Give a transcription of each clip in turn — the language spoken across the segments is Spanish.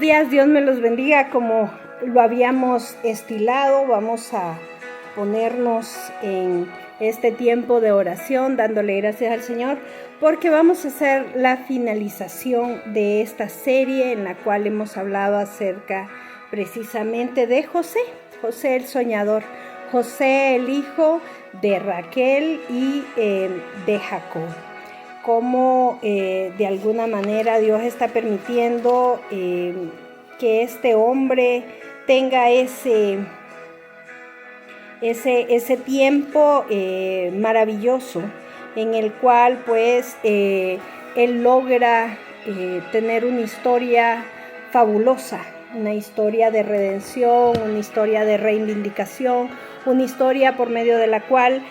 días, Dios me los bendiga. Como lo habíamos estilado, vamos a ponernos en este tiempo de oración, dándole gracias al Señor, porque vamos a hacer la finalización de esta serie en la cual hemos hablado acerca precisamente de José el soñador, José el hijo de Raquel y de Jacob. Cómo de alguna manera Dios está permitiendo que este hombre tenga ese tiempo maravilloso en el cual pues él logra tener una historia fabulosa, una historia de redención, una historia de reivindicación, una historia por medio de la cual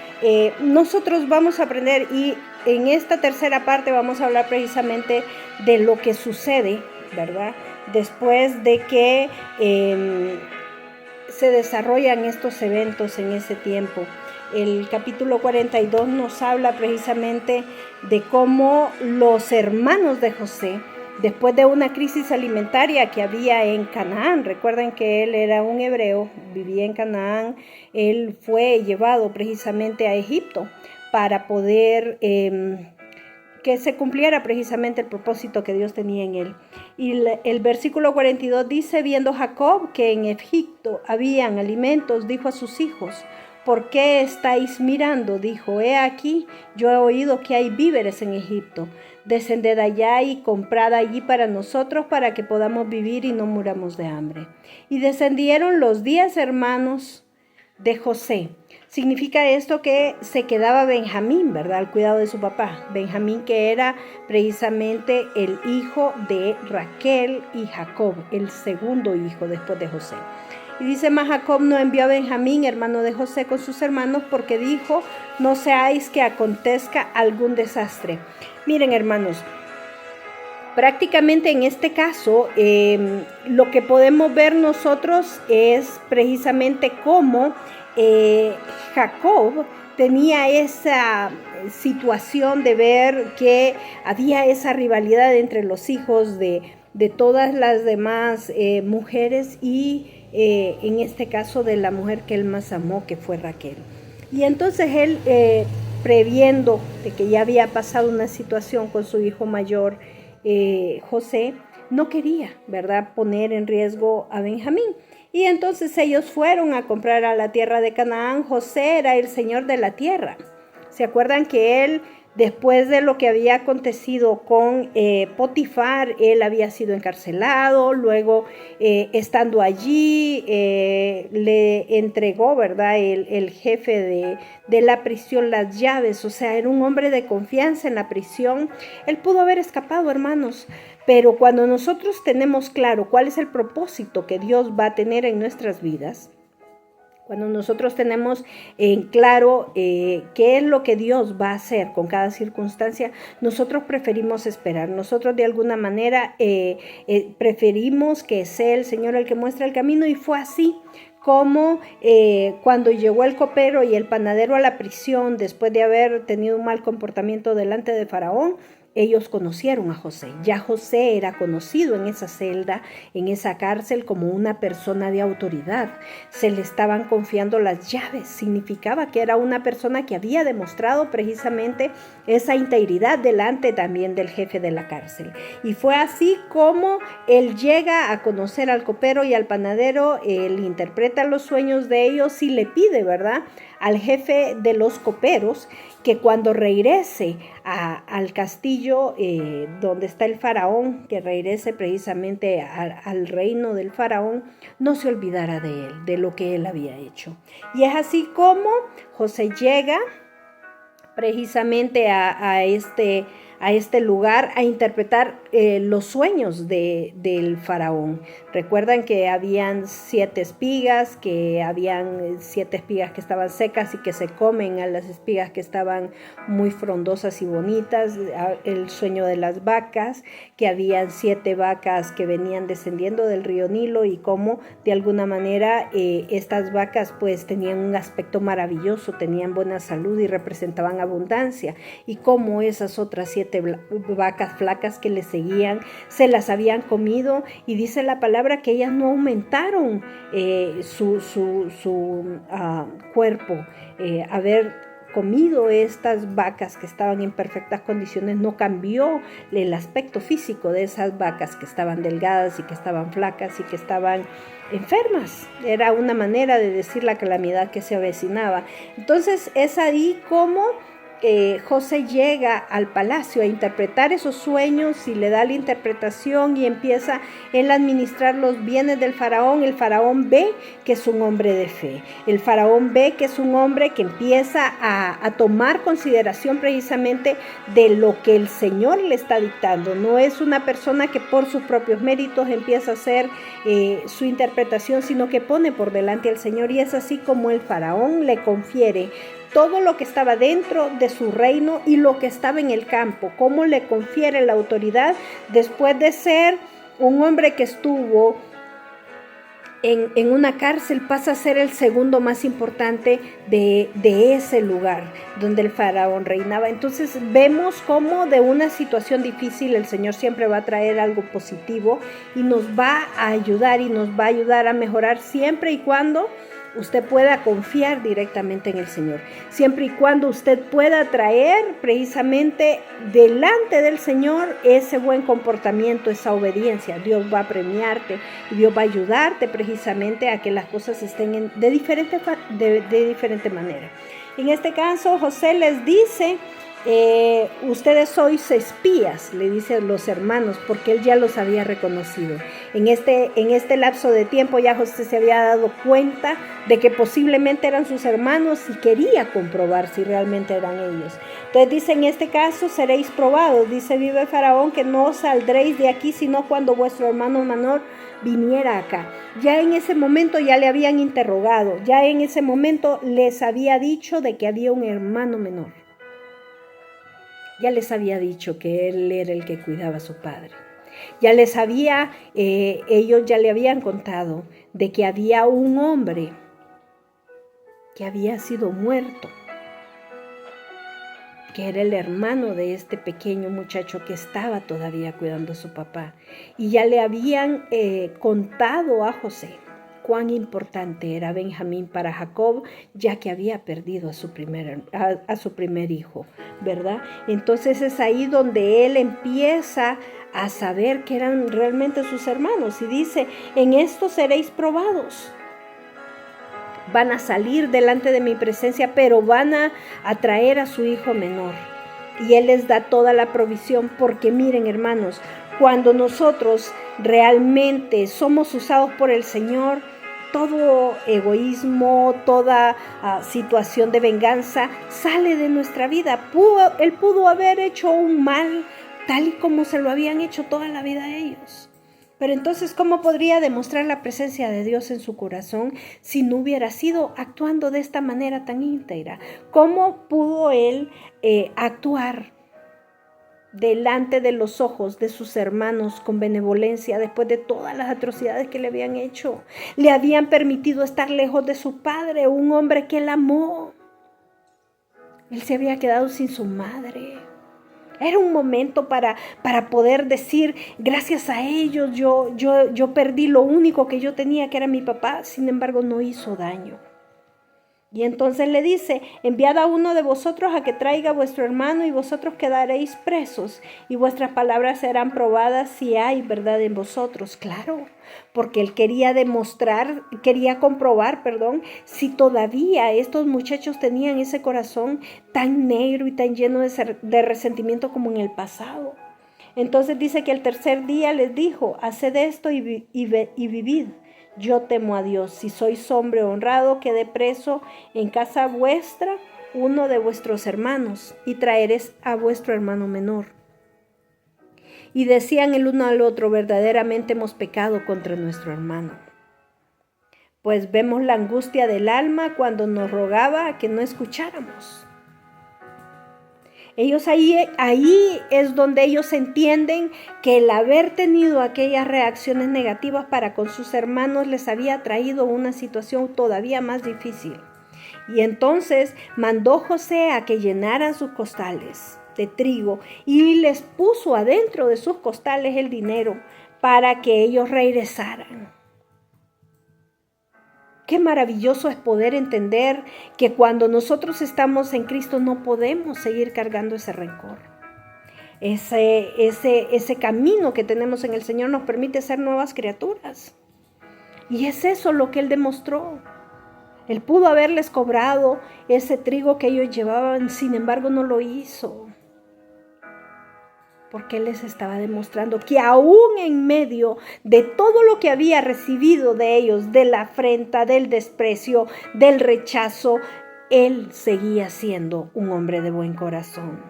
nosotros vamos a aprender, y en esta tercera parte vamos a hablar precisamente de lo que sucede, ¿verdad? Después de que se desarrollan estos eventos en ese tiempo. El capítulo 42 nos habla precisamente de cómo los hermanos de José, después de una crisis alimentaria que había en Canaán, recuerden que él era un hebreo, vivía en Canaán, él fue llevado precisamente a Egipto para poder que se cumpliera precisamente el propósito que Dios tenía en él. Y el versículo 42 dice: viendo Jacob que en Egipto habían alimentos, dijo a sus hijos: ¿por qué estáis mirando? Dijo: he aquí, yo he oído que hay víveres en Egipto. Descended allá y comprad allí para nosotros, para que podamos vivir y no muramos de hambre. Y descendieron los 10 hermanos de José. Significa esto que se quedaba Benjamín, ¿verdad?, al cuidado de su papá. Benjamín, que era precisamente el hijo de Raquel y Jacob, el segundo hijo después de José. Y dice: mas Jacob no envió a Benjamín, hermano de José, con sus hermanos, porque dijo: no seáis que acontezca algún desastre. Miren, hermanos, prácticamente en este caso, lo que podemos ver nosotros es precisamente cómo Jacob tenía esa situación de ver que había esa rivalidad entre los hijos de todas las demás mujeres y en este caso de la mujer que él más amó, que fue Raquel. Y entonces él, previendo de que ya había pasado una situación con su hijo mayor, José, no quería, ¿verdad?, poner en riesgo a Benjamín. Y entonces ellos fueron a comprar a la tierra de Canaán. José era el señor de la tierra. ¿Se acuerdan que él, después de lo que había acontecido con Potifar, él había sido encarcelado? Luego, estando allí, le entregó, ¿verdad?, el jefe de la prisión las llaves. O sea, era un hombre de confianza en la prisión. Él pudo haber escapado, hermanos. Pero cuando nosotros tenemos claro cuál es el propósito que Dios va a tener en nuestras vidas, cuando nosotros tenemos en claro qué es lo que Dios va a hacer con cada circunstancia, nosotros preferimos esperar. Nosotros de alguna manera preferimos que sea el Señor el que muestre el camino, y fue así como cuando llegó el copero y el panadero a la prisión después de haber tenido un mal comportamiento delante de Faraón, ellos conocieron a José. Ya José era conocido en esa celda, en esa cárcel, como una persona de autoridad. Se le estaban confiando las llaves. Significaba que era una persona que había demostrado precisamente esa integridad delante también del jefe de la cárcel. Y fue así como él llega a conocer al copero y al panadero. Él interpreta los sueños de ellos y le pide, ¿verdad?, al jefe de los coperos que cuando regrese al castillo donde está el faraón, que regrese precisamente al reino del faraón, no se olvidara de él, de lo que él había hecho. Y es así como José llega precisamente a este lugar a interpretar los sueños del faraón. Recuerdan que habían 7 espigas, que habían 7 espigas que estaban secas y que se comen a las espigas que estaban muy frondosas y bonitas. El sueño de las vacas, que habían 7 vacas que venían descendiendo del río Nilo, y cómo de alguna manera estas vacas pues tenían un aspecto maravilloso, tenían buena salud y representaban abundancia, y cómo esas otras 7 vacas flacas que le seguían, se las habían comido, y dice la palabra que ellas no aumentaron su cuerpo. Haber comido estas vacas que estaban en perfectas condiciones no cambió el aspecto físico de esas vacas que estaban delgadas y que estaban flacas y que estaban enfermas. Era una manera de decir la calamidad que se avecinaba. Entonces es ahí como José llega al palacio a interpretar esos sueños y le da la interpretación y empieza él a administrar los bienes del faraón. El faraón ve que es un hombre de fe. El faraón ve que es un hombre que empieza a tomar consideración precisamente de lo que el Señor le está dictando. No es una persona que por sus propios méritos empieza a hacer su interpretación, sino que pone por delante al Señor, y es así como el faraón le confiere todo lo que estaba dentro de su reino y lo que estaba en el campo, cómo le confiere la autoridad después de ser un hombre que estuvo en una cárcel, pasa a ser el segundo más importante de ese lugar donde el faraón reinaba. Entonces vemos cómo de una situación difícil el Señor siempre va a traer algo positivo y nos va a ayudar a mejorar siempre y cuando usted pueda confiar directamente en el Señor, siempre y cuando usted pueda traer precisamente delante del Señor ese buen comportamiento, esa obediencia. Dios va a premiarte y Dios va a ayudarte precisamente a que las cosas estén de diferente manera. En este caso, José les dice, ustedes sois espías, le dicen los hermanos, porque él ya los había reconocido. En este lapso de tiempo ya José se había dado cuenta de que posiblemente eran sus hermanos y quería comprobar si realmente eran ellos. Entonces dice, en este caso seréis probados, dice, vive el faraón, que no saldréis de aquí sino cuando vuestro hermano menor viniera acá. Ya en ese momento ya le habían interrogado, ya en ese momento les había dicho de que había un hermano menor. Ya les había dicho que él era el que cuidaba a su padre. Ya les había, ellos ya le habían contado de que había un hombre que había sido muerto, que era el hermano de este pequeño muchacho que estaba todavía cuidando a su papá. Y ya le habían contado a José cuán importante era Benjamín para Jacob, ya que había perdido a su primer hijo, ¿verdad? Entonces es ahí donde él empieza a saber que eran realmente sus hermanos, y dice, en esto seréis probados. Van a salir delante de mi presencia, pero van a traer a su hijo menor. Y él les da toda la provisión, porque miren, hermanos, cuando nosotros realmente somos usados por el Señor, todo egoísmo, toda situación de venganza sale de nuestra vida. Él pudo haber hecho un mal tal y como se lo habían hecho toda la vida a ellos. Pero entonces, ¿cómo podría demostrar la presencia de Dios en su corazón si no hubiera sido actuando de esta manera tan íntegra? ¿Cómo pudo él actuar delante de los ojos de sus hermanos con benevolencia después de todas las atrocidades que le habían hecho? Le habían permitido estar lejos de su padre, un hombre que él amó. Él se había quedado sin su madre. Era un momento para poder decir, gracias a ellos yo perdí lo único que yo tenía, que era mi papá. Sin embargo, no hizo daño. Y entonces le dice, enviad a uno de vosotros a que traiga a vuestro hermano, y vosotros quedaréis presos, y vuestras palabras serán probadas si hay verdad en vosotros. Claro, porque él quería comprobar, si todavía estos muchachos tenían ese corazón tan negro y tan lleno de resentimiento como en el pasado. Entonces dice que el tercer día les dijo, haced esto y vivid. Yo temo a Dios. Si sois hombre honrado, quede preso en casa vuestra uno de vuestros hermanos, y traeréis a vuestro hermano menor. Y decían el uno al otro, verdaderamente hemos pecado contra nuestro hermano. Pues vemos la angustia del alma cuando nos rogaba que no escucháramos. Ellos ahí es donde ellos entienden que el haber tenido aquellas reacciones negativas para con sus hermanos les había traído una situación todavía más difícil. Y entonces mandó José a que llenaran sus costales de trigo y les puso adentro de sus costales el dinero para que ellos regresaran. Qué maravilloso es poder entender que cuando nosotros estamos en Cristo no podemos seguir cargando ese rencor. Ese camino que tenemos en el Señor nos permite ser nuevas criaturas. Y es eso lo que Él demostró. Él pudo haberles cobrado ese trigo que ellos llevaban, sin embargo no lo hizo. Porque Él les estaba demostrando que aún en medio de todo lo que había recibido de ellos, de la afrenta, del desprecio, del rechazo, Él seguía siendo un hombre de buen corazón.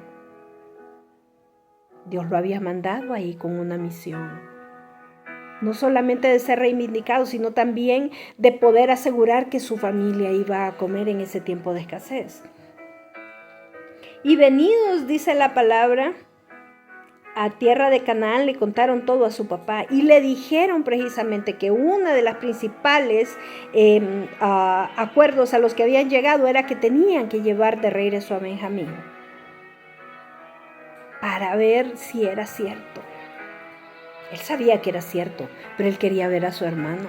Dios lo había mandado ahí con una misión. No solamente de ser reivindicado, sino también de poder asegurar que su familia iba a comer en ese tiempo de escasez. Y venidos, dice la palabra, a tierra de Canaán, le contaron todo a su papá y le dijeron precisamente que una de las principales acuerdos a los que habían llegado era que tenían que llevar de regreso a Benjamín para ver si era cierto. Él sabía que era cierto, pero él quería ver a su hermano.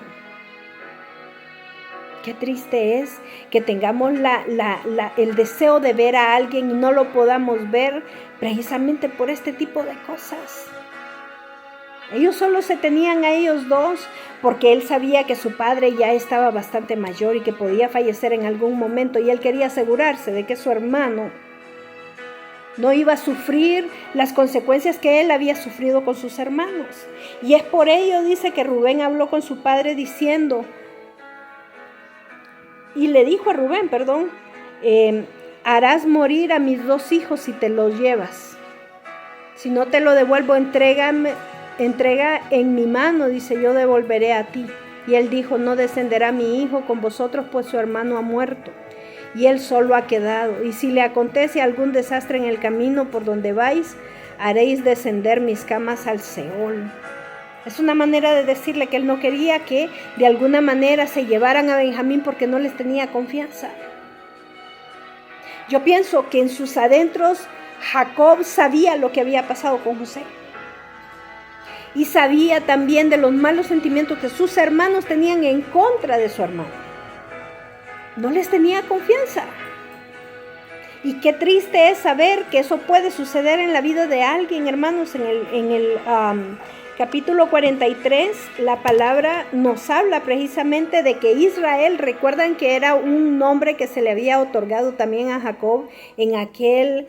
Qué triste es que tengamos el deseo de ver a alguien y no lo podamos ver precisamente por este tipo de cosas. Ellos solo se tenían a ellos dos porque él sabía que su padre ya estaba bastante mayor y que podía fallecer en algún momento, y él quería asegurarse de que su hermano no iba a sufrir las consecuencias que él había sufrido con sus hermanos. Y es por ello, dice, que Rubén habló con su padre diciendo, y le dijo a Rubén, harás morir a mis dos hijos si te los llevas. Si no te lo devuelvo, entrega en mi mano, dice, yo devolveré a ti. Y él dijo, no descenderá mi hijo con vosotros, pues su hermano ha muerto y él solo ha quedado. Y si le acontece algún desastre en el camino por donde vais, haréis descender mis camas al Seol. Es una manera de decirle que él no quería que de alguna manera se llevaran a Benjamín porque no les tenía confianza. Yo pienso que en sus adentros Jacob sabía lo que había pasado con José. Y sabía también de los malos sentimientos que sus hermanos tenían en contra de su hermano. No les tenía confianza. Y qué triste es saber que eso puede suceder en la vida de alguien, hermanos. En el capítulo 43, la palabra nos habla precisamente de que Israel, recuerdan que era un nombre que se le había otorgado también a Jacob en aquel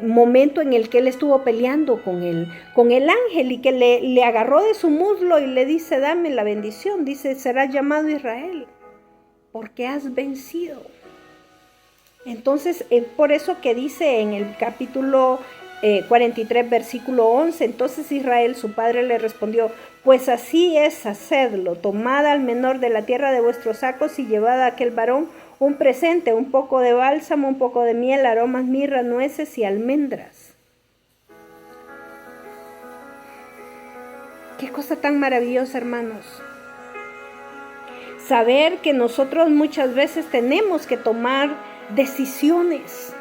momento en el que él estuvo peleando con el ángel, y que le agarró de su muslo y le dice, dame la bendición. Dice, serás llamado Israel, porque has vencido. Entonces, es por eso que dice en el capítulo 43, versículo 11, entonces Israel, su padre, le respondió, pues así es, hacedlo, tomad al menor de la tierra de vuestros sacos y llevad a aquel varón un presente, un poco de bálsamo, un poco de miel, aromas, mirra, nueces y almendras. Qué cosa tan maravillosa, hermanos. Saber que nosotros muchas veces tenemos que tomar decisiones.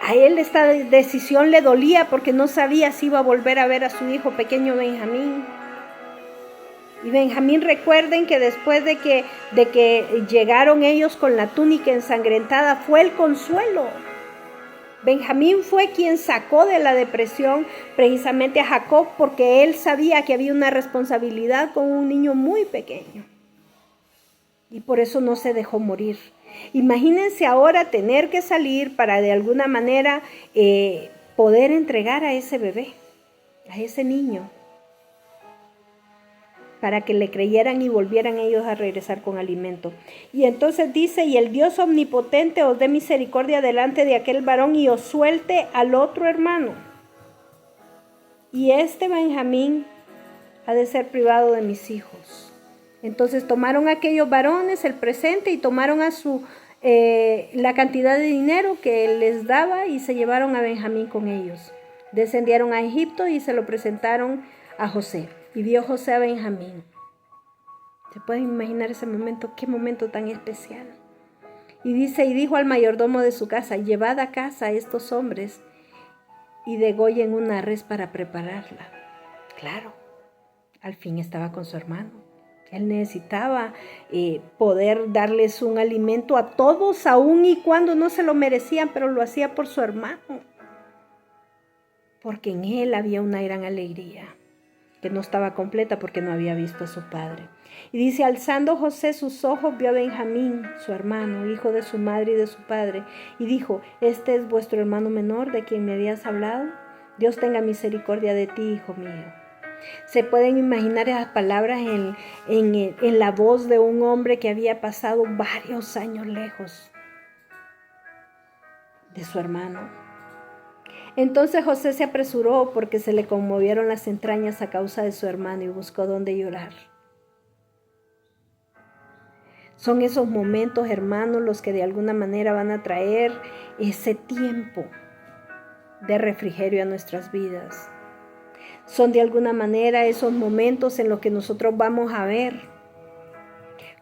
A él esta decisión le dolía porque no sabía si iba a volver a ver a su hijo pequeño Benjamín. Y Benjamín, recuerden que después de que llegaron ellos con la túnica ensangrentada, fue el consuelo. Benjamín fue quien sacó de la depresión precisamente a Jacob, porque él sabía que había una responsabilidad con un niño muy pequeño. Y por eso no se dejó morir. Imagínense ahora tener que salir para de alguna manera poder entregar a ese bebé, a ese niño, para que le creyeran y volvieran ellos a regresar con alimento. Y entonces dice, y el Dios omnipotente os dé misericordia delante de aquel varón y os suelte al otro hermano. Y este Benjamín ha de ser privado de mis hijos. Entonces tomaron a aquellos varones el presente y tomaron a la cantidad de dinero que él les daba y se llevaron a Benjamín con ellos. Descendieron a Egipto y se lo presentaron a José. Y vio José a Benjamín. ¿Se pueden imaginar ese momento? Qué momento tan especial. Y dice, y dijo al mayordomo de su casa, llevad a casa a estos hombres y degollen una res para prepararla. Claro, al fin estaba con su hermano. Él necesitaba poder darles un alimento a todos, aun y cuando no se lo merecían, pero lo hacía por su hermano. Porque en él había una gran alegría, que no estaba completa porque no había visto a su padre. Y dice, alzando José sus ojos, vio a Benjamín, su hermano, hijo de su madre y de su padre, y dijo, este es vuestro hermano menor de quien me habías hablado. Dios tenga misericordia de ti, hijo mío. Se pueden imaginar esas palabras en la voz de un hombre que había pasado varios años lejos de su hermano. Entonces José se apresuró porque se le conmovieron las entrañas a causa de su hermano y buscó dónde llorar. Son esos momentos, hermanos, los que de alguna manera van a traer ese tiempo de refrigerio a nuestras vidas. Son de alguna manera esos momentos en los que nosotros vamos a ver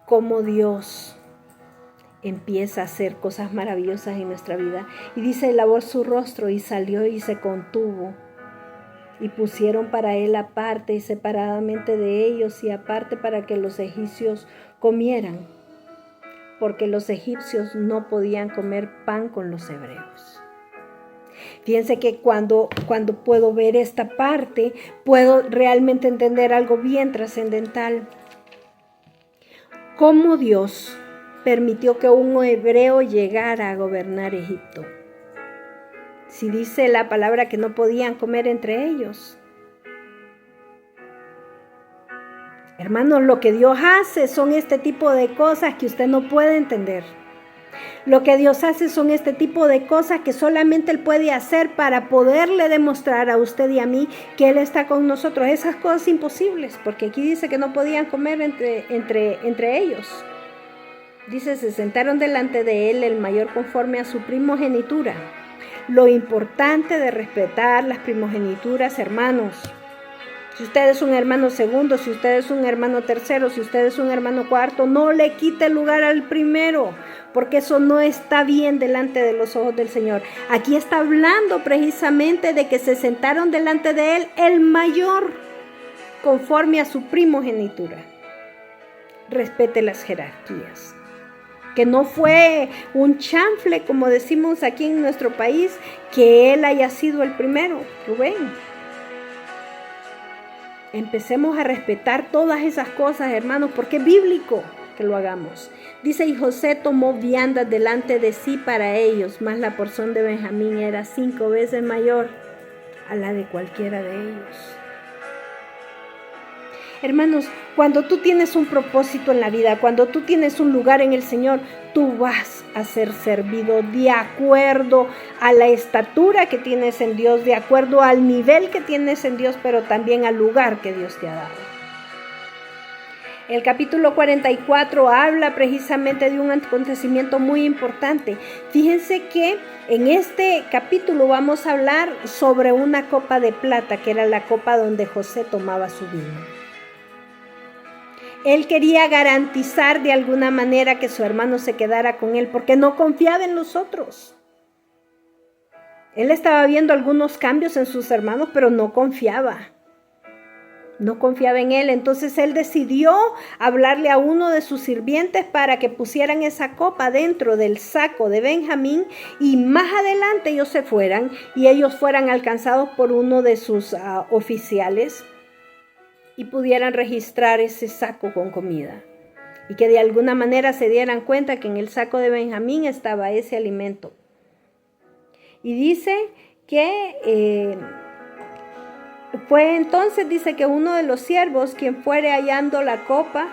cómo Dios empieza a hacer cosas maravillosas en nuestra vida. Y dice, lavó su rostro y salió y se contuvo. Y pusieron para él aparte y separadamente de ellos y aparte para que los egipcios comieran, porque los egipcios no podían comer pan con los hebreos. Fíjense que cuando puedo ver esta parte, puedo realmente entender algo bien trascendental. Cómo Dios permitió que un hebreo llegara a gobernar Egipto. Si dice la palabra que no podían comer entre ellos. Hermanos, lo que Dios hace son este tipo de cosas que usted no puede entender. Lo que Dios hace son este tipo de cosas que solamente Él puede hacer para poderle demostrar a usted y a mí que Él está con nosotros. Esas cosas imposibles, porque aquí dice que no podían comer entre ellos. Dice, se sentaron delante de Él el mayor conforme a su primogenitura. Lo importante de respetar las primogenituras, hermanos. Si usted es un hermano segundo, si usted es un hermano tercero, si usted es un hermano cuarto, no le quite el lugar al primero, porque eso no está bien delante de los ojos del Señor. Aquí está hablando precisamente de que se sentaron delante de Él el mayor, conforme a su primogenitura. Respete las jerarquías. Que no fue un chanfle, como decimos aquí en nuestro país, que él haya sido el primero, Rubén. Empecemos a respetar todas esas cosas, hermanos, porque es bíblico que lo hagamos. Dice, y José tomó viandas delante de sí para ellos, mas la porción de Benjamín era 5 veces mayor a la de cualquiera de ellos. Hermanos, cuando tú tienes un propósito en la vida, cuando tú tienes un lugar en el Señor, tú vas a ser servido de acuerdo a la estatura que tienes en Dios, de acuerdo al nivel que tienes en Dios, pero también al lugar que Dios te ha dado. El capítulo 44 habla precisamente de un acontecimiento muy importante. Fíjense que en este capítulo vamos a hablar sobre una copa de plata, que era la copa donde José tomaba su vino. Él quería garantizar de alguna manera que su hermano se quedara con él, porque no confiaba en los otros. Él estaba viendo algunos cambios en sus hermanos, pero no confiaba. No confiaba en él. Entonces él decidió hablarle a uno de sus sirvientes para que pusieran esa copa dentro del saco de Benjamín y más adelante ellos se fueran y ellos fueran alcanzados por uno de sus oficiales y pudieran registrar ese saco con comida. Y que de alguna manera se dieran cuenta que en el saco de Benjamín estaba ese alimento. Y dice que fue entonces, dice que uno de los siervos, quien fuere hallando la copa,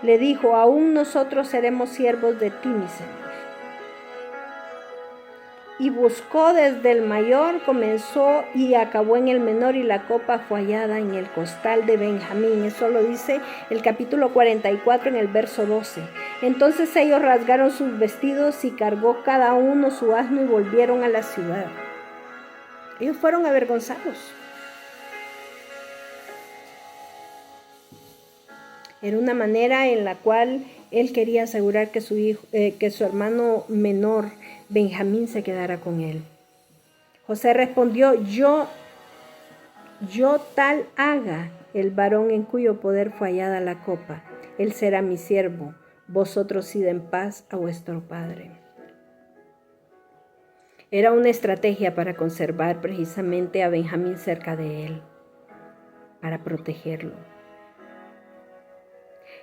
le dijo, aún nosotros seremos siervos de ti, mi Señor. Y buscó desde el mayor, comenzó y acabó en el menor, y la copa fue hallada en el costal de Benjamín. Eso lo dice el capítulo 44 en el verso 12. Entonces ellos rasgaron sus vestidos y cargó cada uno su asno y volvieron a la ciudad. Ellos fueron avergonzados. Era una manera en la cual él quería asegurar que su hermano menor, Benjamín, se quedara con él. José respondió, yo tal haga el varón en cuyo poder fue hallada la copa. Él será mi siervo, vosotros id en paz a vuestro padre. Era una estrategia para conservar precisamente a Benjamín cerca de él, para protegerlo.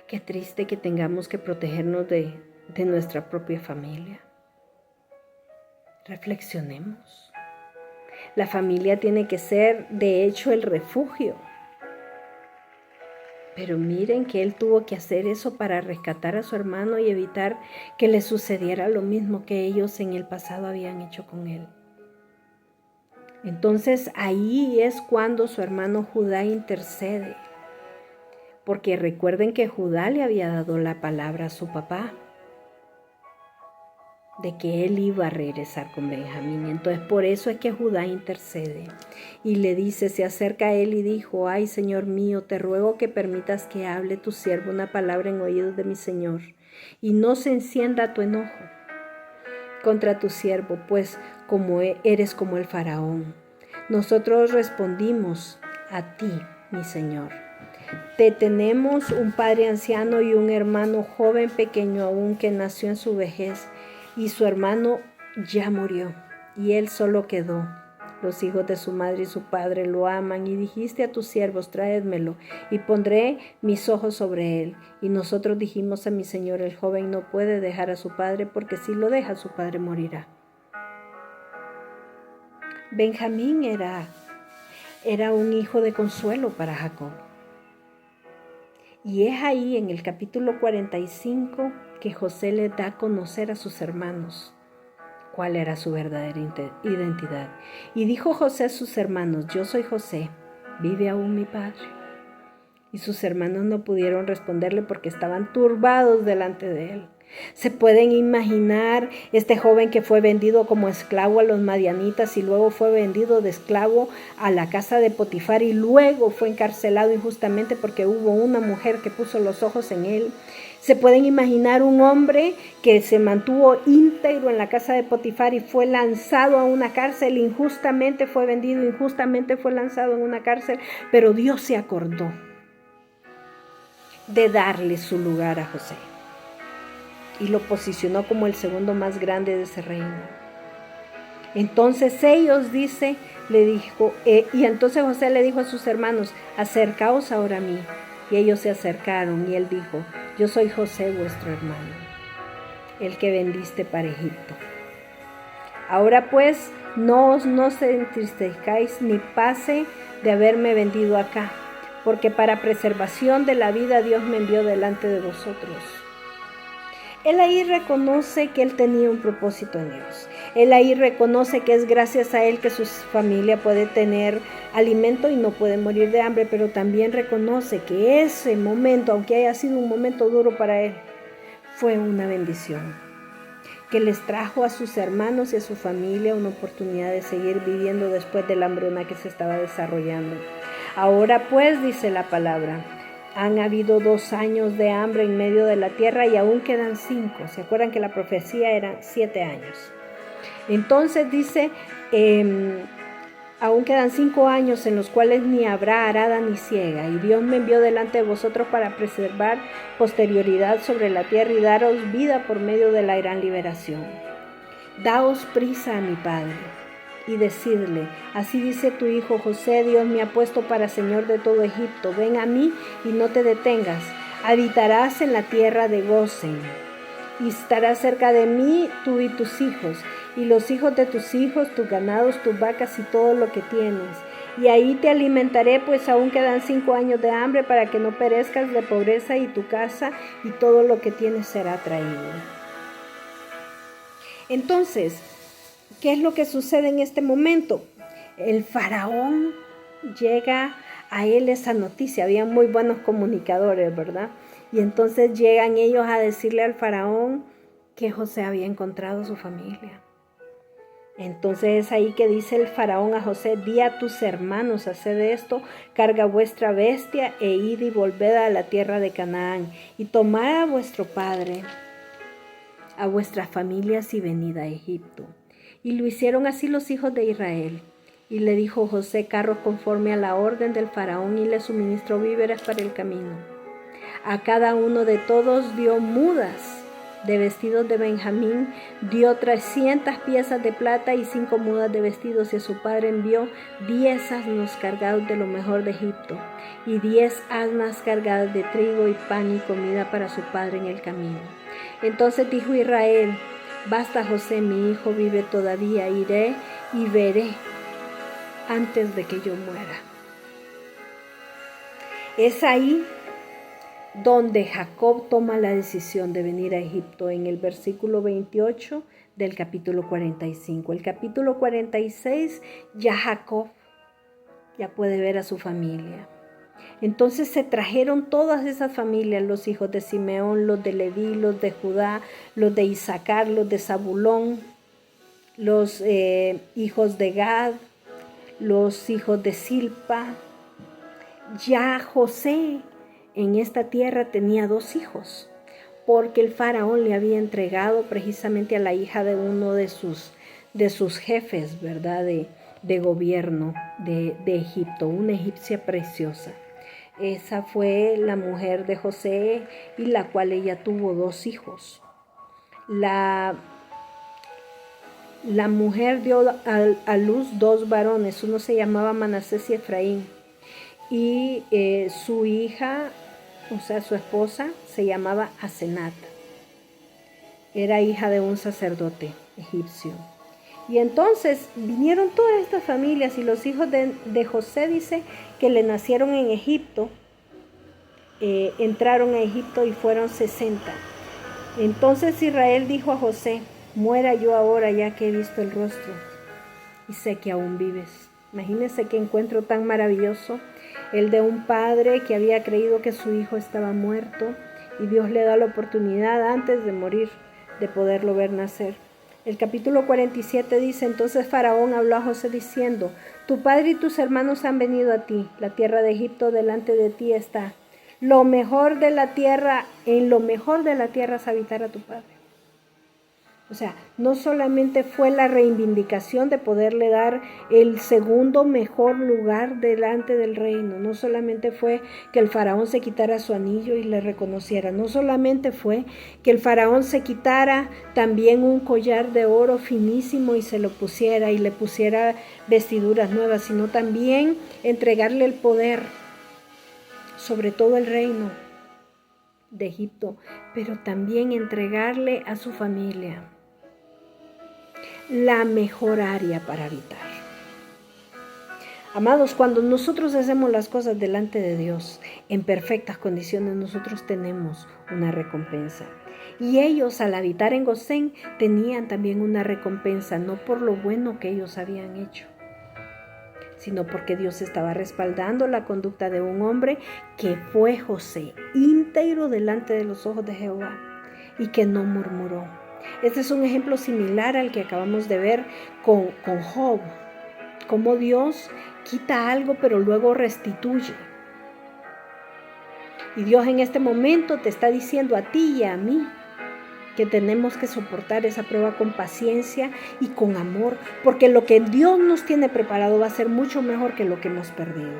Qué triste que tengamos que protegernos de nuestra propia familia. Reflexionemos. La familia tiene que ser, de hecho, el refugio. Pero miren que él tuvo que hacer eso para rescatar a su hermano y evitar que le sucediera lo mismo que ellos en el pasado habían hecho con él. Entonces ahí es cuando su hermano Judá intercede. Porque recuerden que Judá le había dado la palabra a su papá de que él iba a regresar con Benjamín. Entonces por eso es que Judá intercede y le dice, se acerca a él y dijo, ay Señor mío, te ruego que permitas que hable tu siervo una palabra en oídos de mi Señor y no se encienda tu enojo contra tu siervo, pues como eres como el faraón. Nosotros respondimos a ti, mi Señor. Te tenemos un padre anciano y un hermano joven pequeño aún que nació en su vejez y su hermano ya murió y él solo quedó. Los hijos de su madre y su padre lo aman y dijiste a tus siervos, tráedmelo y pondré mis ojos sobre él. Y nosotros dijimos a mi señor, el joven no puede dejar a su padre porque si lo deja su padre morirá. Benjamín era un hijo de consuelo para Jacob. Y es ahí en el capítulo 45 que José le da a conocer a sus hermanos cuál era su verdadera identidad. Y dijo José a sus hermanos, yo soy José, ¿vive aún mi padre? Y sus hermanos no pudieron responderle porque estaban turbados delante de él. ¿Se pueden imaginar este joven que fue vendido como esclavo a los madianitas y luego fue vendido de esclavo a la casa de Potifar y luego fue encarcelado injustamente porque hubo una mujer que puso los ojos en él? ¿Se pueden imaginar un hombre que se mantuvo íntegro en la casa de Potifar y fue lanzado a una cárcel, injustamente fue vendido, injustamente fue lanzado en una cárcel, pero Dios se acordó de darle su lugar a José y lo posicionó como el segundo más grande de ese reino? Entonces entonces José le dijo a sus hermanos, acercaos ahora a mí. Y ellos se acercaron y él dijo, yo soy José vuestro hermano, el que vendiste para Egipto. Ahora pues, no se entristezcáis ni pase de haberme vendido acá, porque para preservación de la vida Dios me envió delante de vosotros. Él ahí reconoce que él tenía un propósito en Dios. Él ahí reconoce que es gracias a él que su familia puede tener alimento y no puede morir de hambre, pero también reconoce que ese momento, aunque haya sido un momento duro para él, fue una bendición que les trajo a sus hermanos y a su familia una oportunidad de seguir viviendo después de la hambruna que se estaba desarrollando. Ahora pues, dice la palabra, han habido 2 años de hambre en medio de la tierra y aún quedan 5. ¿Se acuerdan que la profecía era 7 años? Entonces dice, aún quedan 5 años en los cuales ni habrá arada ni siega, y Dios me envió delante de vosotros para preservar posterioridad sobre la tierra y daros vida por medio de la gran liberación. Daos prisa a mi padre y decidle, así dice tu hijo José, Dios me ha puesto para señor de todo Egipto, ven a mí y no te detengas, habitarás en la tierra de Gosén, y estarás cerca de mí tú y tus hijos, y los hijos de tus hijos, tus ganados, tus vacas y todo lo que tienes, y ahí te alimentaré, pues aún quedan 5 años de hambre para que no perezcas de pobreza, y tu casa y todo lo que tienes será traído. Entonces, ¿qué es lo que sucede en este momento? El faraón llega a él esa noticia. Había muy buenos comunicadores, ¿verdad? Y entonces llegan ellos a decirle al faraón que José había encontrado a su familia. Entonces es ahí que dice el faraón a José: di a tus hermanos, haced esto, carga vuestra bestia e id y volved a la tierra de Canaán, y tomad a vuestro padre, a vuestras familias y venid a Egipto. Y lo hicieron así los hijos de Israel. Y le dijo José carros conforme a la orden del faraón, y le suministró víveres para el camino. A cada uno de todos dio mudas de vestidos de Benjamín, dio 300 piezas de plata y 5 mudas de vestidos, y a su padre envió 10 asnos cargados de lo mejor de Egipto, y 10 asnas cargadas de trigo y pan y comida para su padre en el camino. Entonces dijo Israel: basta, José, mi hijo vive todavía, iré y veré antes de que yo muera. Es ahí donde Jacob toma la decisión de venir a Egipto, en el versículo 28 del capítulo 45. El capítulo 46 ya Jacob ya puede ver a su familia. Entonces se trajeron todas esas familias, los hijos de Simeón, los de Leví, los de Judá, los de Isaacar, los de Zabulón, los hijos de Gad, los hijos de Silpa. Ya José en esta tierra tenía 2 hijos, porque el faraón le había entregado precisamente a la hija de uno de sus jefes, ¿verdad?, de gobierno de Egipto, una egipcia preciosa. Esa fue la mujer de José, y la cual ella tuvo 2 hijos. La mujer dio a luz 2 varones, uno se llamaba Manasés y Efraín, y su hija, o sea, su esposa, se llamaba Asenat. Era hija de un sacerdote egipcio. Y entonces vinieron todas estas familias, y los hijos de José, dice que le nacieron en Egipto, entraron a Egipto y fueron 60. Entonces Israel dijo a José: muera yo ahora, ya que he visto el rostro y sé que aún vives. Imagínense qué encuentro tan maravilloso, el de un padre que había creído que su hijo estaba muerto, y Dios le da la oportunidad antes de morir de poderlo ver nacer. El capítulo 47 dice: entonces Faraón habló a José diciendo: tu padre y tus hermanos han venido a ti, la tierra de Egipto delante de ti está. Lo mejor de la tierra, en lo mejor de la tierra es habitar a tu padre. O sea, no solamente fue la reivindicación de poderle dar el segundo mejor lugar delante del reino, no solamente fue que el faraón se quitara su anillo y le reconociera, no solamente fue que el faraón se quitara también un collar de oro finísimo y se lo pusiera y le pusiera vestiduras nuevas, sino también entregarle el poder sobre todo el reino de Egipto, pero también entregarle a su familia la mejor área para habitar. Amados, cuando nosotros hacemos las cosas delante de Dios en perfectas condiciones, nosotros tenemos una recompensa. Y ellos, al habitar en Gosén, tenían también una recompensa, no por lo bueno que ellos habían hecho, sino porque Dios estaba respaldando la conducta de un hombre que fue José, íntegro delante de los ojos de Jehová, y que no murmuró. Este es un ejemplo similar al que acabamos de ver con Job, cómo Dios quita algo pero luego restituye. Y Dios en este momento te está diciendo a ti y a mí que tenemos que soportar esa prueba con paciencia y con amor, porque lo que Dios nos tiene preparado va a ser mucho mejor que lo que hemos perdido.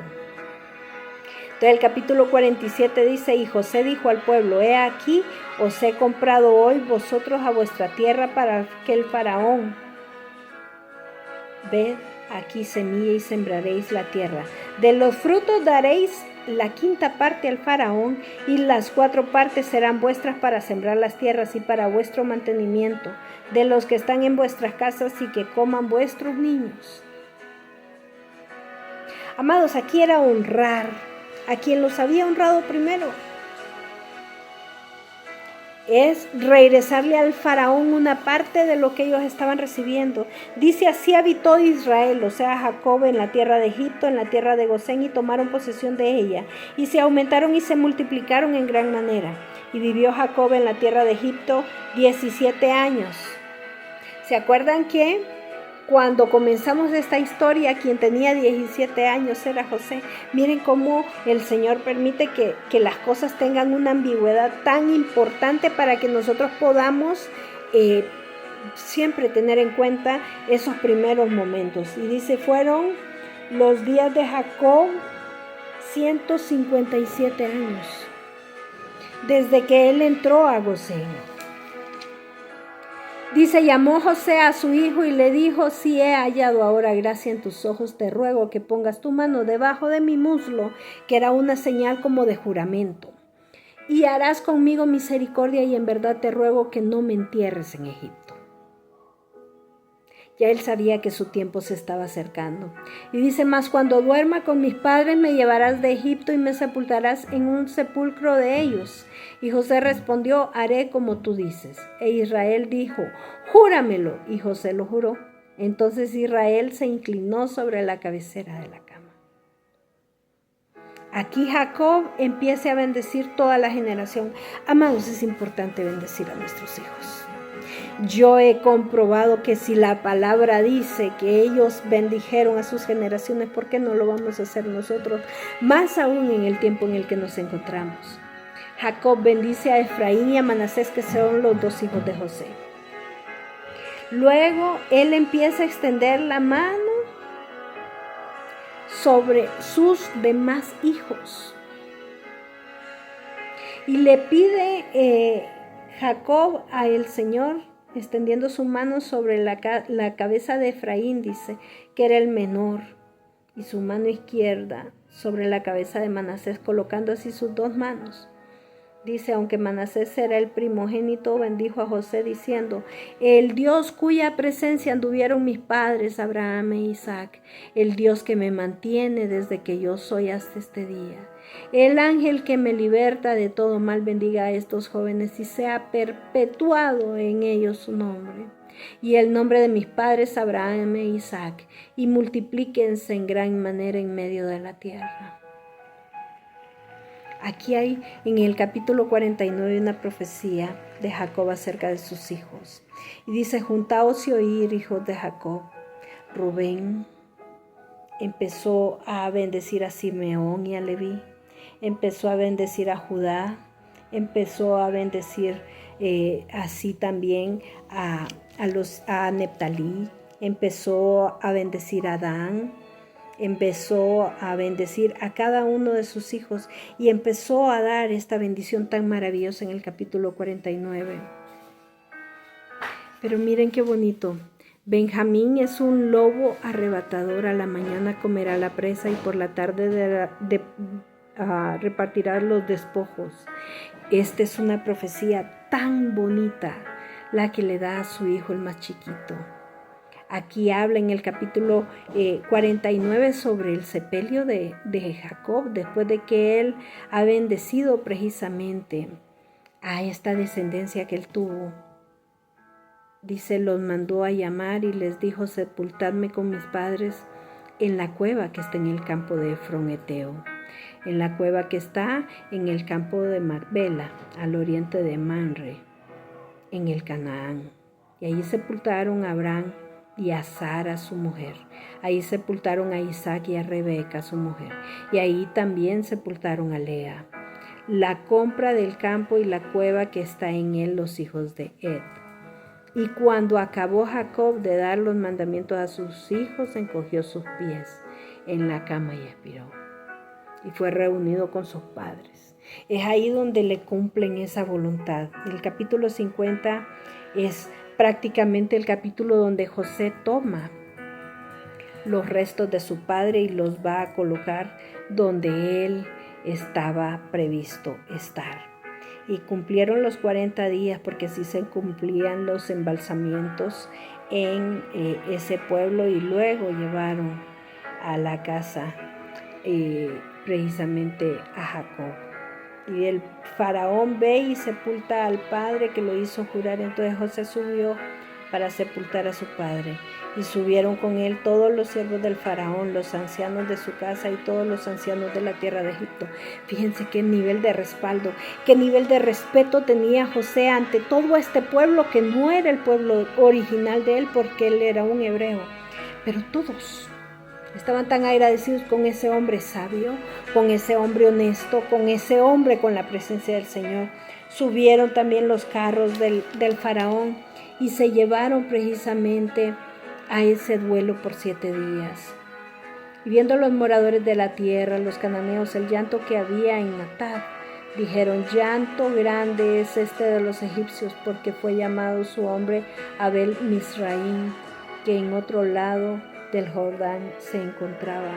Entonces el capítulo 47 dice: y José dijo al pueblo: he aquí, os he comprado hoy vosotros a vuestra tierra para que el faraón, ved aquí semilla y sembraréis la tierra. De los frutos daréis la 5ª parte al faraón, y las 4 partes serán vuestras para sembrar las tierras y para vuestro mantenimiento, de los que están en vuestras casas, y que coman vuestros niños. Amados, aquí era honrar a quien los había honrado primero. Es regresarle al faraón una parte de lo que ellos estaban recibiendo. Dice: así habitó Israel, o sea Jacob, en la tierra de Egipto, en la tierra de Gosén, y tomaron posesión de ella, y se aumentaron y se multiplicaron en gran manera. Y vivió Jacob en la tierra de Egipto 17 años. ¿Se acuerdan que Cuando comenzamos esta historia, quien tenía 17 años era José. Miren cómo el Señor permite que las cosas tengan una ambigüedad tan importante para que nosotros podamos siempre tener en cuenta esos primeros momentos. Y dice, fueron los días de Jacob 157 años, desde que él entró a Gosén. Dice, llamó José a su hijo y le dijo, si he hallado ahora gracia en tus ojos, te ruego que pongas tu mano debajo de mi muslo, que era una señal como de juramento. Y harás conmigo misericordia y en verdad te ruego que no me entierres en Egipto. Ya él sabía que su tiempo se estaba acercando. Y dice, mas cuando duerma con mis padres me llevarás de Egipto y me sepultarás en un sepulcro de ellos. Y José respondió, haré como tú dices. E Israel dijo, júramelo. Y José lo juró. Entonces Israel se inclinó sobre la cabecera de la cama. Aquí Jacob empieza a bendecir toda la generación. Amados, es importante bendecir a nuestros hijos. Yo he comprobado que si la palabra dice que ellos bendijeron a sus generaciones, ¿por qué no lo vamos a hacer nosotros? Más aún en el tiempo en el que nos encontramos. Jacob bendice a Efraín y a Manasés, que son los dos hijos de José. Luego él empieza a extender la mano sobre sus demás hijos. Y le pide Jacob a el Señor, extendiendo su mano sobre la cabeza de Efraín, dice, que era el menor, y su mano izquierda sobre la cabeza de Manasés, colocando así sus dos manos. Dice, aunque Manasés era el primogénito, bendijo a José diciendo, el Dios cuya presencia anduvieron mis padres, Abraham e Isaac, el Dios que me mantiene desde que yo soy hasta este día. El ángel que me liberta de todo mal bendiga a estos jóvenes y sea perpetuado en ellos su nombre. Y el nombre de mis padres, Abraham e Isaac, y multiplíquense en gran manera en medio de la tierra. Aquí hay en el capítulo 49 una profecía de Jacob acerca de sus hijos. Y dice, juntaos y oír, hijos de Jacob. Rubén empezó a bendecir a Simeón y a Leví. Empezó a bendecir a Judá. Empezó a bendecir así también a Neftalí. Empezó a bendecir a Dan. Empezó a bendecir a cada uno de sus hijos y empezó a dar esta bendición tan maravillosa en el capítulo 49. Pero miren qué bonito. Benjamín es un lobo arrebatador, a la mañana comerá la presa y por la tarde repartirá los despojos. Esta es una profecía tan bonita, la que le da a su hijo el más chiquito. Aquí habla en el capítulo 49 sobre el sepelio de Jacob, después de que él ha bendecido precisamente a esta descendencia que él tuvo. Dice, los mandó a llamar y les dijo, sepultadme con mis padres en la cueva que está en el campo de Efrón Eteo, en la cueva que está en el campo de Marbela, al oriente de Manre, en el Canaán. Y allí sepultaron a Abraham y a Sara su mujer. Ahí sepultaron a Isaac y a Rebeca su mujer. Y ahí también sepultaron a Lea. La compra del campo y la cueva que está en él, los hijos de Ed. Y cuando acabó Jacob de dar los mandamientos a sus hijos, encogió sus pies en la cama y expiró. Y fue reunido con sus padres. Es ahí donde le cumplen esa voluntad. El capítulo 50 es prácticamente el capítulo donde José toma los restos de su padre y los va a colocar donde él estaba previsto estar. Y cumplieron los 40 días, porque así se cumplían los embalsamientos en ese pueblo, y luego llevaron a la casa precisamente a Jacob. Y el faraón ve y sepulta al padre que lo hizo jurar. Entonces José subió para sepultar a su padre. Y subieron con él todos los siervos del faraón, los ancianos de su casa y todos los ancianos de la tierra de Egipto. Fíjense qué nivel de respaldo, qué nivel de respeto tenía José ante todo este pueblo que no era el pueblo original de él porque él era un hebreo. Pero todos estaban tan agradecidos con ese hombre sabio, con ese hombre honesto, con ese hombre con la presencia del Señor. Subieron también los carros del faraón y se llevaron precisamente a ese duelo por 7 días. Y viendo los moradores de la tierra, los cananeos, el llanto que había en Atad, dijeron: llanto grande es este de los egipcios, porque fue llamado su hombre Abel Misraim, que en otro lado del Jordán se encontraba.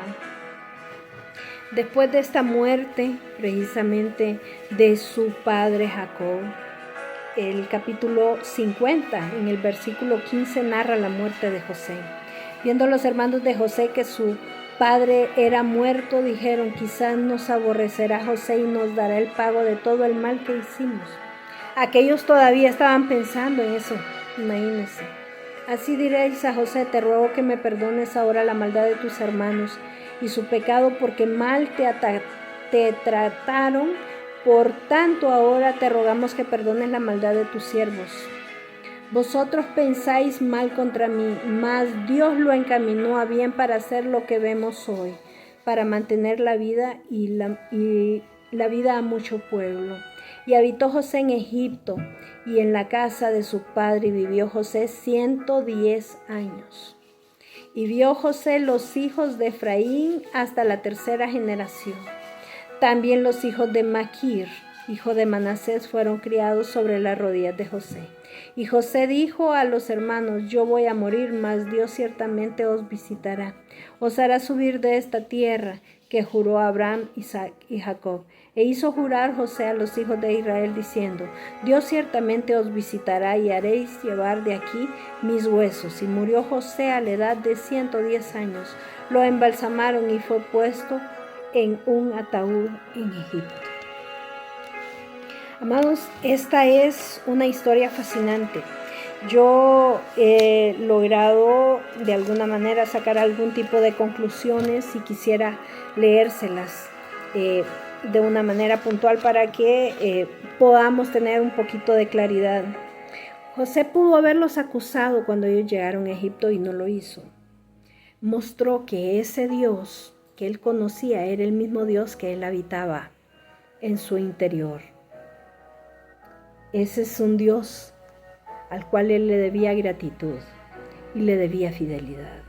Después de esta muerte, precisamente de su padre Jacob, el capítulo 50, en el versículo 15, narra la muerte de José. Viendo los hermanos de José que su padre era muerto, dijeron: quizás nos aborrecerá José y nos dará el pago de todo el mal que hicimos. Aquellos todavía estaban pensando en eso, imagínense. Así diréis a José: te ruego que me perdones ahora la maldad de tus hermanos y su pecado, porque mal te trataron. Por tanto, ahora te rogamos que perdones la maldad de tus siervos. Vosotros pensáis mal contra mí, mas Dios lo encaminó a bien para hacer lo que vemos hoy, para mantener la vida y la vida a mucho pueblo. Y habitó José en Egipto y en la casa de su padre, y vivió José 110 años. Y vio José los hijos de Efraín hasta la 3ª generación. También los hijos de Maquir, hijo de Manasés, fueron criados sobre las rodillas de José. Y José dijo a los hermanos: yo voy a morir, mas Dios ciertamente os visitará. Os hará subir de esta tierra que juró a Abraham, Isaac y Jacob. E hizo jurar José a los hijos de Israel, diciendo: Dios ciertamente os visitará y haréis llevar de aquí mis huesos. Y murió José a la edad de 110 años. Lo embalsamaron y fue puesto en un ataúd en Egipto. Amados, esta es una historia fascinante. Yo he logrado de alguna manera sacar algún tipo de conclusiones y quisiera leérselas de una manera puntual para que podamos tener un poquito de claridad. José pudo haberlos acusado cuando ellos llegaron a Egipto y no lo hizo. Mostró que ese Dios que él conocía era el mismo Dios que él habitaba en su interior. Ese es un Dios al cual él le debía gratitud y le debía fidelidad.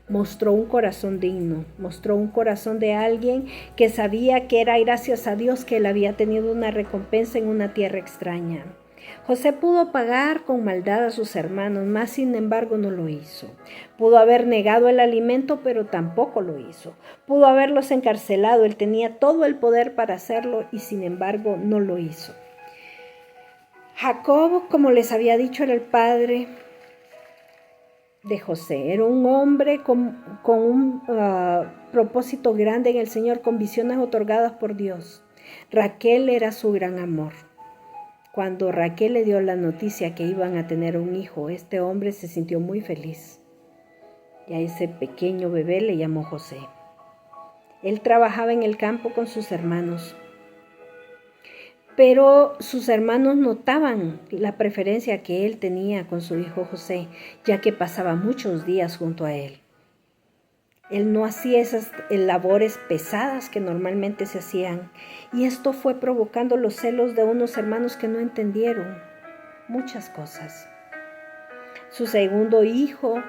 Mostró un corazón digno, mostró un corazón de alguien que sabía que era gracias a Dios que él había tenido una recompensa en una tierra extraña. José pudo pagar con maldad a sus hermanos, mas sin embargo no lo hizo. Pudo haber negado el alimento, pero tampoco lo hizo. Pudo haberlos encarcelado, él tenía todo el poder para hacerlo y sin embargo no lo hizo. Jacob, como les había dicho, era el padre de José. Era un hombre con un propósito grande en el Señor, con visiones otorgadas por Dios. Raquel era su gran amor. Cuando Raquel le dio la noticia que iban a tener un hijo, este hombre se sintió muy feliz. Y a ese pequeño bebé le llamó José. Él trabajaba en el campo con sus hermanos. Pero sus hermanos notaban la preferencia que él tenía con su hijo José, ya que pasaba muchos días junto a él. Él no hacía esas labores pesadas que normalmente se hacían, y esto fue provocando los celos de unos hermanos que no entendieron muchas cosas. Su segundo hijo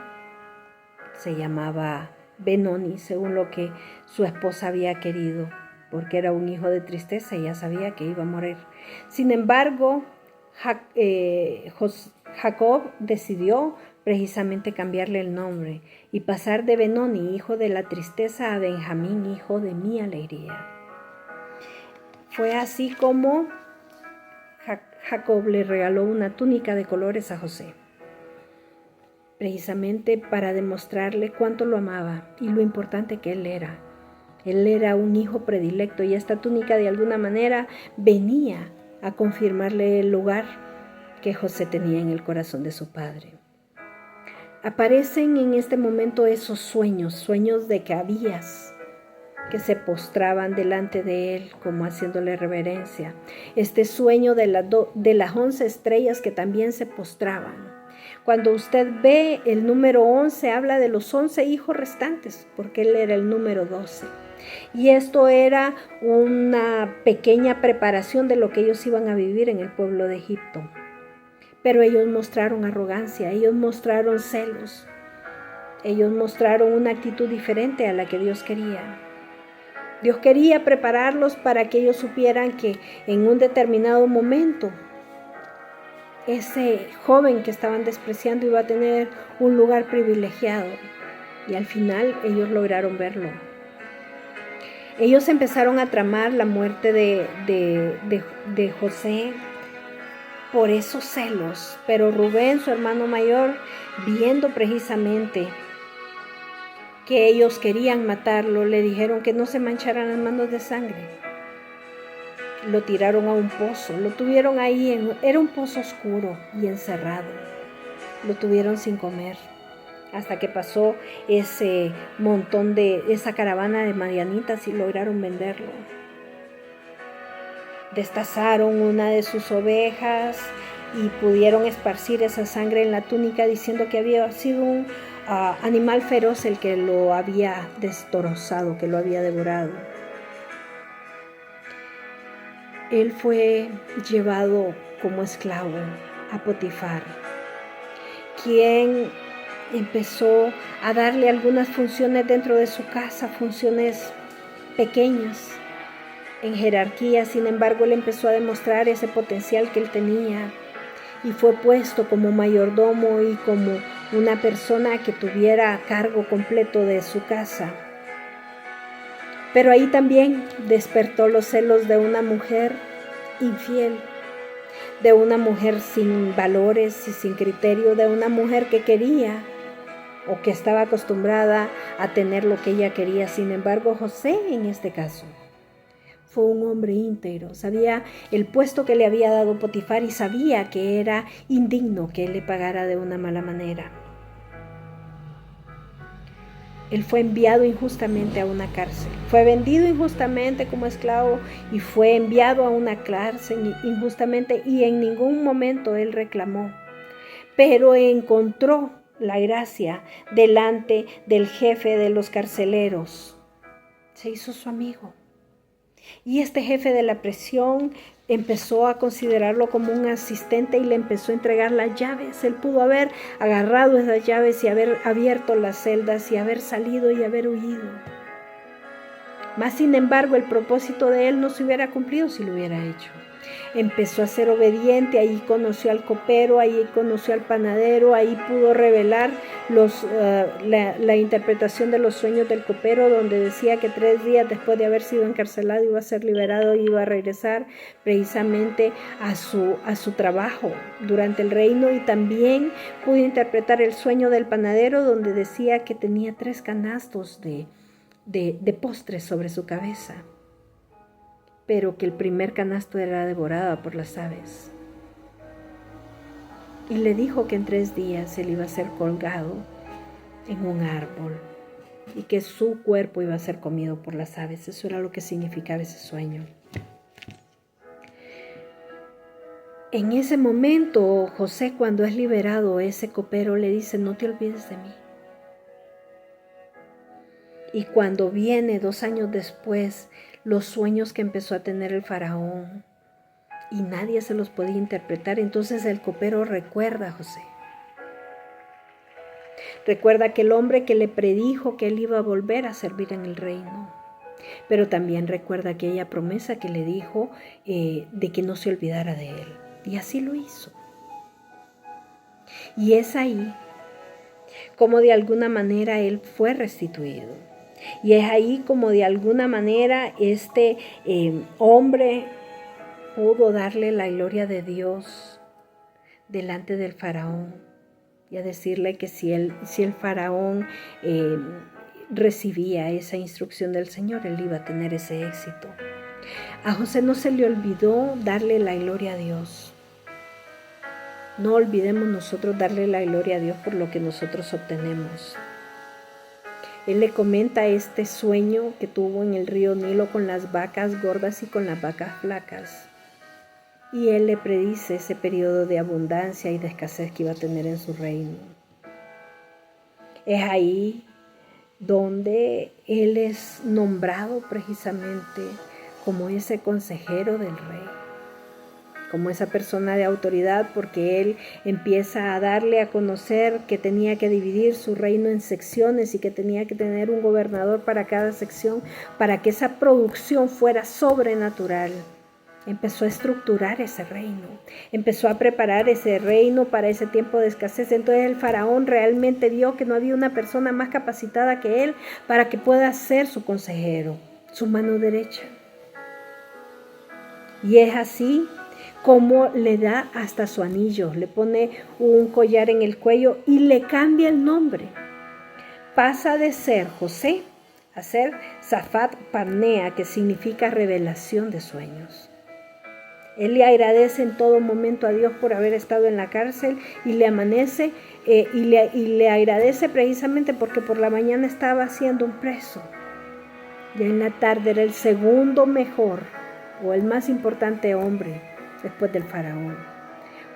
se llamaba Benoni, según lo que su esposa había querido, porque era un hijo de tristeza y ya sabía que iba a morir. Sin embargo, Jacob decidió precisamente cambiarle el nombre y pasar de Benoni, hijo de la tristeza, a Benjamín, hijo de mi alegría. Fue así como Jacob le regaló una túnica de colores a José, precisamente para demostrarle cuánto lo amaba y lo importante que él era. Él era un hijo predilecto y esta túnica de alguna manera venía a confirmarle el lugar que José tenía en el corazón de su padre. aparecen en este momento esos sueños de cabías que se postraban delante de él como haciéndole reverencia. Este sueño de las 11 estrellas que también se postraban. Cuando usted ve el número 11, habla de los 11 hijos restantes, porque él era el número 12. Y esto era una pequeña preparación de lo que ellos iban a vivir en el pueblo de Egipto. Pero ellos mostraron arrogancia, ellos mostraron celos, ellos mostraron una actitud diferente a la que Dios quería. Dios quería prepararlos para que ellos supieran que en un determinado momento ese joven que estaban despreciando iba a tener un lugar privilegiado. Y al final ellos lograron verlo. Ellos empezaron a tramar la muerte de José por esos celos. Pero Rubén, su hermano mayor, viendo precisamente que ellos querían matarlo, le dijeron que no se mancharan las manos de sangre. Lo tiraron a un pozo, lo tuvieron ahí, era un pozo oscuro y encerrado. Lo tuvieron sin comer, hasta que pasó ese montón esa caravana de madianitas y lograron venderlo. Destazaron una de sus ovejas y pudieron esparcir esa sangre en la túnica diciendo que había sido un animal feroz el que lo había destrozado, que lo había devorado. Él fue llevado como esclavo a Potifar, quien empezó a darle algunas funciones dentro de su casa, funciones pequeñas en jerarquía. Sin embargo, él empezó a demostrar ese potencial que él tenía y fue puesto como mayordomo y como una persona que tuviera cargo completo de su casa. Pero ahí también despertó los celos de una mujer infiel, de una mujer sin valores y sin criterio, de una mujer que quería o que estaba acostumbrada a tener lo que ella quería. Sin embargo, José en este caso fue un hombre íntegro, sabía el puesto que le había dado Potifar y sabía que era indigno que él le pagara de una mala manera. Él fue enviado injustamente a una cárcel, fue vendido injustamente como esclavo y fue enviado a una cárcel injustamente y en ningún momento él reclamó, pero encontró la gracia delante del jefe de los carceleros. Se hizo su amigo. Y este jefe de la prisión empezó a considerarlo como un asistente y le empezó a entregar las llaves. Él pudo haber agarrado esas llaves y haber abierto las celdas y haber salido y haber huido. Mas, sin embargo, el propósito de él no se hubiera cumplido si lo hubiera hecho. Empezó a ser obediente, ahí conoció al copero, ahí conoció al panadero, ahí pudo revelar la interpretación de los sueños del copero, donde decía que 3 días después de haber sido encarcelado iba a ser liberado y iba a regresar precisamente a su trabajo durante el reino. Y también pudo interpretar el sueño del panadero, donde decía que tenía 3 canastos de postres sobre su cabeza, pero que el primer canasto era devorado por las aves. Y le dijo que en 3 días él iba a ser colgado en un árbol y que su cuerpo iba a ser comido por las aves. Eso era lo que significaba ese sueño. En ese momento, José, cuando es liberado, ese copero le dice: no te olvides de mí. Y cuando viene 2 años después, los sueños que empezó a tener el faraón y nadie se los podía interpretar, entonces el copero recuerda a José. Recuerda aquel hombre que le predijo que él iba a volver a servir en el reino, pero también recuerda aquella promesa que le dijo de que no se olvidara de él. Y así lo hizo. Y es ahí como de alguna manera él fue restituido. Y es ahí como de alguna manera este hombre pudo darle la gloria de Dios delante del faraón y a decirle que si el faraón recibía esa instrucción del Señor, él iba a tener ese éxito. A José no se le olvidó darle la gloria a Dios. no olvidemos nosotros darle la gloria a Dios por lo que nosotros obtenemos. Él le comenta este sueño que tuvo en el río Nilo con las vacas gordas y con las vacas flacas. Y él le predice ese periodo de abundancia y de escasez que iba a tener en su reino. Es ahí donde él es nombrado precisamente como ese consejero del rey, como esa persona de autoridad, porque él empieza a darle a conocer que tenía que dividir su reino en secciones y que tenía que tener un gobernador para cada sección para que esa producción fuera sobrenatural. Empezó a estructurar ese reino, empezó a preparar ese reino para ese tiempo de escasez. Entonces el faraón realmente vio que no había una persona más capacitada que él para que pueda ser su consejero, su mano derecha. Y es así como le da hasta su anillo, le pone un collar en el cuello y le cambia el nombre. Pasa de ser José a ser Safat Parnea, que significa revelación de sueños. Él le agradece en todo momento a Dios por haber estado en la cárcel y le amanece y le agradece precisamente porque por la mañana estaba siendo un preso. Ya en la tarde era el segundo mejor o el más importante hombre después del faraón.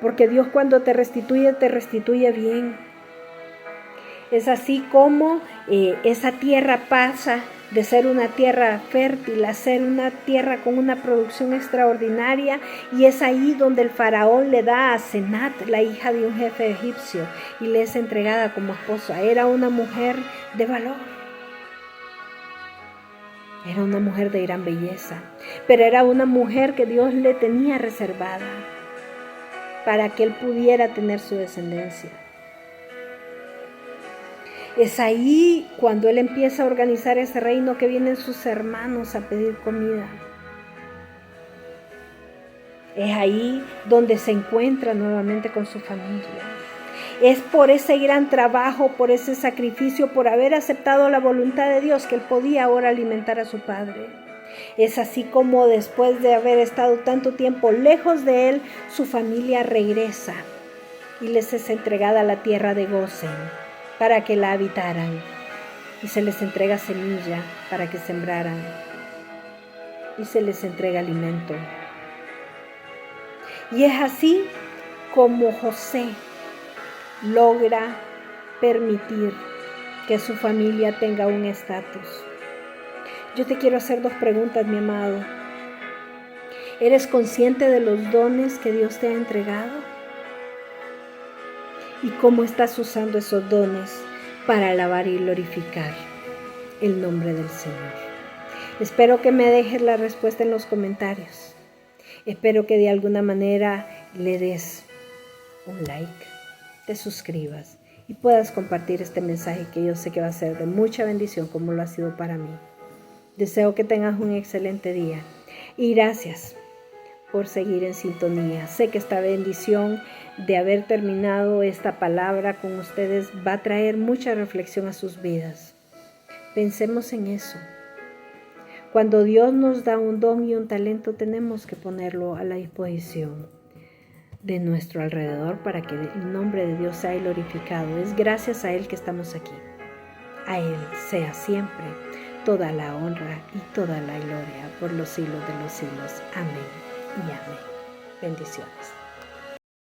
Porque Dios cuando te restituye bien. Es así como esa tierra pasa de ser una tierra fértil a ser una tierra con una producción extraordinaria, y es ahí donde el faraón le da a Senat, la hija de un jefe egipcio, y le es entregada como esposa. Era una mujer de valor, era una mujer de gran belleza, pero era una mujer que Dios le tenía reservada para que él pudiera tener su descendencia. Es ahí cuando él empieza a organizar ese reino que vienen sus hermanos a pedir comida. Es ahí donde se encuentra nuevamente con su familia. Es por ese gran trabajo, por ese sacrificio, por haber aceptado la voluntad de Dios que él podía ahora alimentar a su padre. Es así como después de haber estado tanto tiempo lejos de él, su familia regresa y les es entregada la tierra de Gosén para que la habitaran, y se les entrega semilla para que sembraran, y se les entrega alimento. Y es así como José logra permitir que su familia tenga un estatus. Yo te quiero hacer 2 preguntas, mi amado. ¿Eres consciente de los dones que Dios te ha entregado? ¿Y cómo estás usando esos dones para alabar y glorificar el nombre del Señor? Espero que me dejes la respuesta en los comentarios. Espero que de alguna manera le des un like, te suscribas y puedas compartir este mensaje que yo sé que va a ser de mucha bendición como lo ha sido para mí. Deseo que tengas un excelente día y gracias por seguir en sintonía. Sé que esta bendición de haber terminado esta palabra con ustedes va a traer mucha reflexión a sus vidas. Pensemos en eso. Cuando Dios nos da un don y un talento, tenemos que ponerlo a la disposición de nuestro alrededor para que el nombre de Dios sea glorificado. Es gracias a Él que estamos aquí. A Él sea siempre toda la honra y toda la gloria por los siglos de los siglos. Amén y amén. Bendiciones.